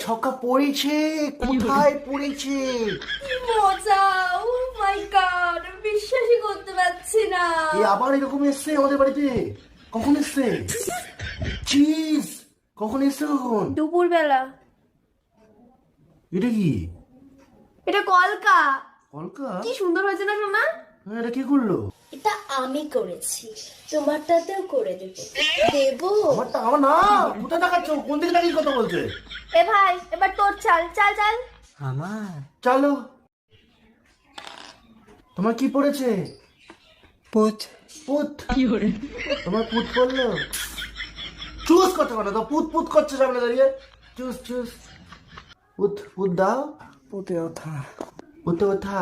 ছক্কা পড়েছে, কোথায় পড়েছে? কি মজা! ও মাই গড, বিশ্বাসই করতে পারছি না। এ আবার এরকম এসছে আমাদের বাড়িতে? কখন এসছে? চিজ কখন এসছে? কখন? দুপুরবেলা। এটা কি? এটা কলকা। কলকা? কি সুন্দর হয়েছে না সোনা? হ্যাঁ, এটা কি করলো? এটা আমি করেছি, তোমারটাতেও করে দেবো। দেবো? আমারটা আমার না। কোথায় দেখাচ্ছ? কোন দিকে দাঁড়িয়ে কথা বলছে? এ ভাই, এবার তোর চাল চাল চাল। আমার চলো। তোমার কি পড়েছে? পুত পুত। তোমার পুত পড়লো? চুজ করতে পারো তো, পুত পুত করছে সামনে দাঁড়িয়ে। Choose choose. পুত পুত দাও। পুতে ওঠা পুতে ওঠা।